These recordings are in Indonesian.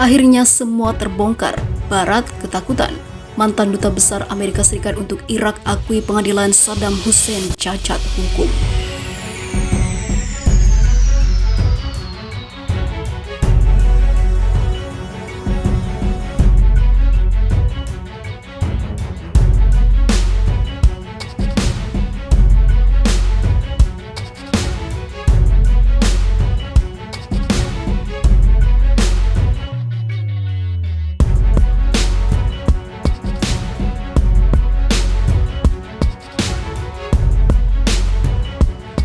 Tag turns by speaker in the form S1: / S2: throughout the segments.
S1: Akhirnya semua terbongkar. Barat ketakutan. Mantan Duta Besar Amerika Serikat untuk Irak akui pengadilan Saddam Hussein cacat hukum.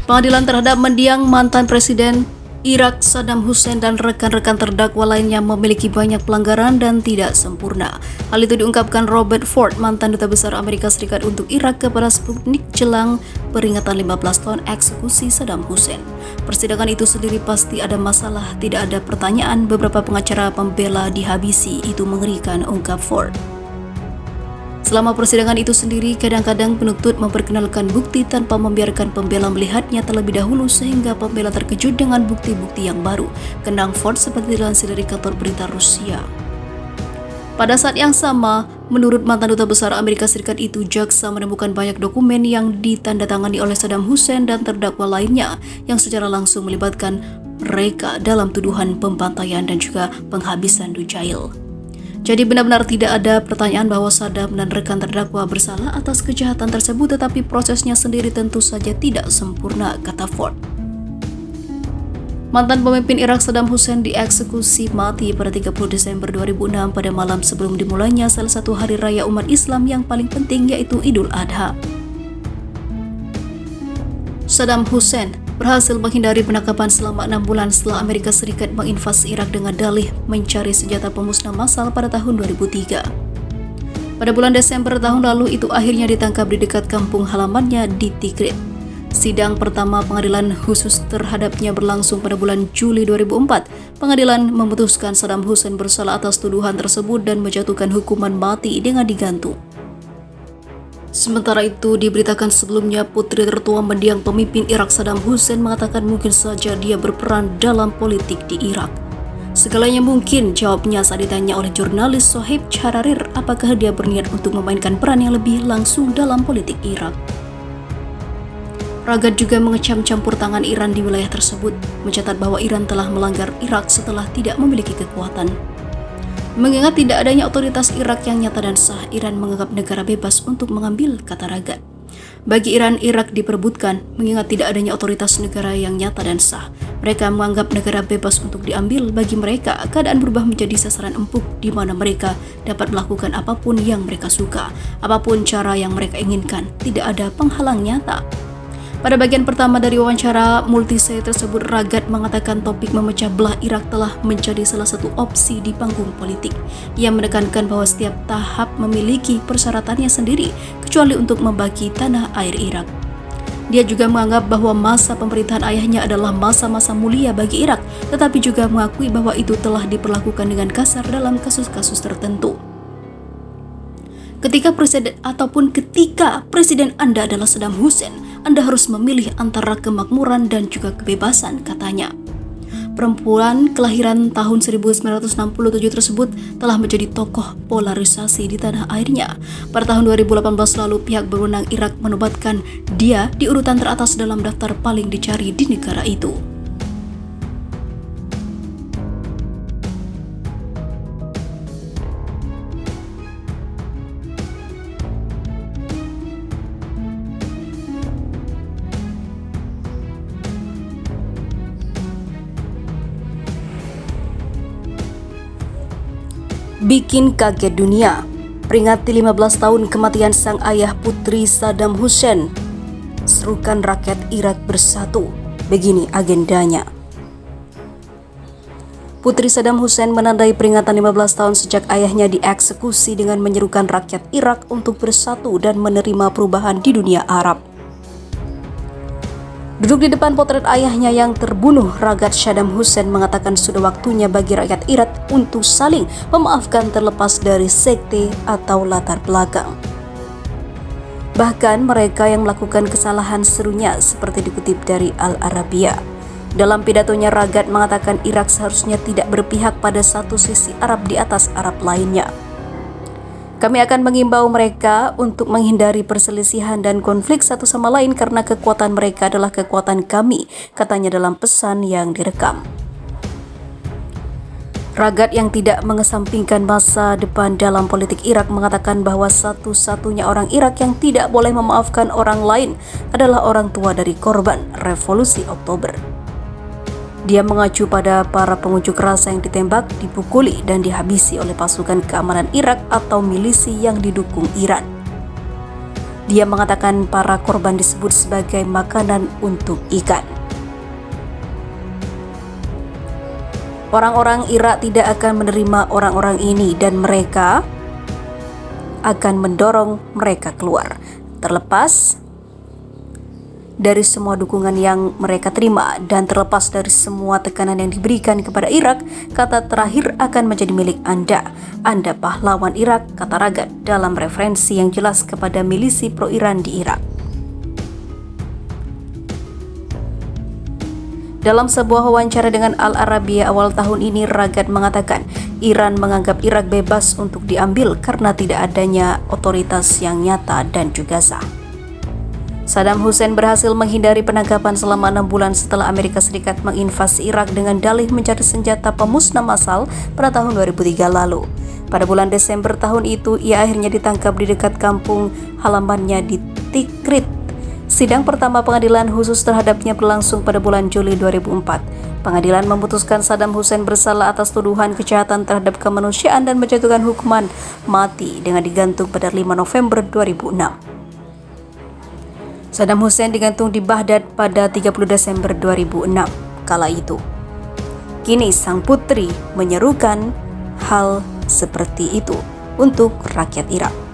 S1: Pengadilan terhadap mendiang mantan Presiden Irak Saddam Hussein dan rekan-rekan terdakwa lainnya memiliki banyak pelanggaran dan tidak sempurna. Hal itu diungkapkan Robert Ford, mantan Duta Besar Amerika Serikat untuk Irak kepada Sputnik jelang peringatan 15 tahun eksekusi Saddam Hussein. Persidangan itu sendiri pasti ada masalah, tidak ada pertanyaan, beberapa pengacara pembela dihabisi, itu mengerikan, ungkap Ford. Selama persidangan itu sendiri, kadang-kadang penuntut memperkenalkan bukti tanpa membiarkan pembela melihatnya terlebih dahulu sehingga pembela terkejut dengan bukti-bukti yang baru, kendang Ford seperti dilansir dari kantor berita Rusia. Pada saat yang sama, menurut mantan Duta Besar Amerika Serikat itu, jaksa menemukan banyak dokumen yang ditandatangani oleh Saddam Hussein dan terdakwa lainnya yang secara langsung melibatkan mereka dalam tuduhan pembantaian dan juga penghabisan Dujail. Jadi benar-benar tidak ada pertanyaan bahwa Saddam dan rekan terdakwa bersalah atas kejahatan tersebut, tetapi prosesnya sendiri tentu saja tidak sempurna, kata Ford. Mantan pemimpin Irak Saddam Hussein dieksekusi mati pada 30 Desember 2006 pada malam sebelum dimulainya salah satu hari raya umat Islam yang paling penting, yaitu Idul Adha. Saddam Hussein berhasil menghindari penangkapan selama 6 bulan setelah Amerika Serikat menginvasi Irak dengan dalih mencari senjata pemusnah massal pada tahun 2003. Pada bulan Desember tahun lalu itu akhirnya ditangkap di dekat kampung halamannya di Tikrit. Sidang pertama pengadilan khusus terhadapnya berlangsung pada bulan Juli 2004. Pengadilan memutuskan Saddam Hussein bersalah atas tuduhan tersebut dan menjatuhkan hukuman mati dengan digantung. Sementara itu, diberitakan sebelumnya putri tertua mendiang pemimpin Irak Saddam Hussein mengatakan mungkin saja dia berperan dalam politik di Irak. Segalanya mungkin, jawabnya saat ditanya oleh jurnalis Sohaib Chararir apakah dia berniat untuk memainkan peran yang lebih langsung dalam politik Irak. Ragad juga mengecam campur tangan Iran di wilayah tersebut, mencatat bahwa Iran telah melanggar Irak setelah tidak memiliki kekuatan. Mengingat tidak adanya otoritas Irak yang nyata dan sah, Iran menganggap negara bebas untuk mengambil, kata Ragad. Bagi Iran, Irak diperebutkan mengingat tidak adanya otoritas negara yang nyata dan sah. Mereka menganggap negara bebas untuk diambil. Bagi mereka, keadaan berubah menjadi sasaran empuk di mana mereka dapat melakukan apapun yang mereka suka, apapun cara yang mereka inginkan. Tidak ada penghalang nyata. Pada bagian pertama dari wawancara multisai tersebut, Ragad mengatakan topik memecah belah Irak telah menjadi salah satu opsi di panggung politik. Ia menekankan bahwa setiap tahap memiliki persyaratannya sendiri, kecuali untuk membagi tanah air Irak. Dia juga menganggap bahwa masa pemerintahan ayahnya adalah masa-masa mulia bagi Irak, tetapi juga mengakui bahwa itu telah diperlakukan dengan kasar dalam kasus-kasus tertentu. Ketika presiden Anda adalah Saddam Hussein, Anda harus memilih antara kemakmuran dan juga kebebasan, katanya. Perempuan kelahiran tahun 1967 tersebut telah menjadi tokoh polarisasi di tanah airnya. Pada tahun 2018 lalu, pihak berwenang Irak menobatkan dia di urutan teratas dalam daftar paling dicari di negara itu. Bikin kaget dunia. Peringati 15 tahun kematian sang ayah putri Saddam Hussein. Serukan rakyat Irak bersatu. Begini agendanya. Putri Saddam Hussein menandai peringatan 15 tahun sejak ayahnya dieksekusi dengan menyerukan rakyat Irak untuk bersatu dan menerima perubahan di dunia Arab. Duduk di depan potret ayahnya yang terbunuh, Ragad Saddam Hussein mengatakan sudah waktunya bagi rakyat Irak untuk saling memaafkan terlepas dari sekte atau latar belakang. Bahkan mereka yang melakukan kesalahan, serunya seperti dikutip dari Al Arabiya. Dalam pidatonya, Ragad mengatakan Irak seharusnya tidak berpihak pada satu sisi Arab di atas Arab lainnya. Kami akan mengimbau mereka untuk menghindari perselisihan dan konflik satu sama lain karena kekuatan mereka adalah kekuatan kami, katanya dalam pesan yang direkam. Ragad yang tidak mengesampingkan masa depan dalam politik Irak mengatakan bahwa satu-satunya orang Irak yang tidak boleh memaafkan orang lain adalah orang tua dari korban Revolusi Oktober. Dia mengacu pada para pengunjuk rasa yang ditembak, dipukuli, dan dihabisi oleh pasukan keamanan Irak atau milisi yang didukung Iran. Dia mengatakan para korban disebut sebagai makanan untuk ikan. Orang-orang Irak tidak akan menerima orang-orang ini dan mereka akan mendorong mereka keluar, terlepas dari semua dukungan yang mereka terima dan terlepas dari semua tekanan yang diberikan kepada Irak. Kata terakhir akan menjadi milik Anda. Anda pahlawan Irak, kata Ragad dalam referensi yang jelas kepada milisi pro-Iran di Irak. Dalam sebuah wawancara dengan Al Arabiya awal tahun ini, Ragad mengatakan Iran menganggap Irak bebas untuk diambil karena tidak adanya otoritas yang nyata dan juga sah. Saddam Hussein berhasil menghindari penangkapan selama 6 bulan setelah Amerika Serikat menginvasi Irak dengan dalih mencari senjata pemusnah massal pada tahun 2003 lalu. Pada bulan Desember tahun itu, ia akhirnya ditangkap di dekat kampung halamannya di Tikrit. Sidang pertama pengadilan khusus terhadapnya berlangsung pada bulan Juli 2004. Pengadilan memutuskan Saddam Hussein bersalah atas tuduhan kejahatan terhadap kemanusiaan dan menjatuhkan hukuman mati dengan digantung pada 5 November 2006. Saddam Hussein digantung di Baghdad pada 30 Desember 2006. Kala itu, kini sang putri menyerukan hal seperti itu untuk rakyat Irak.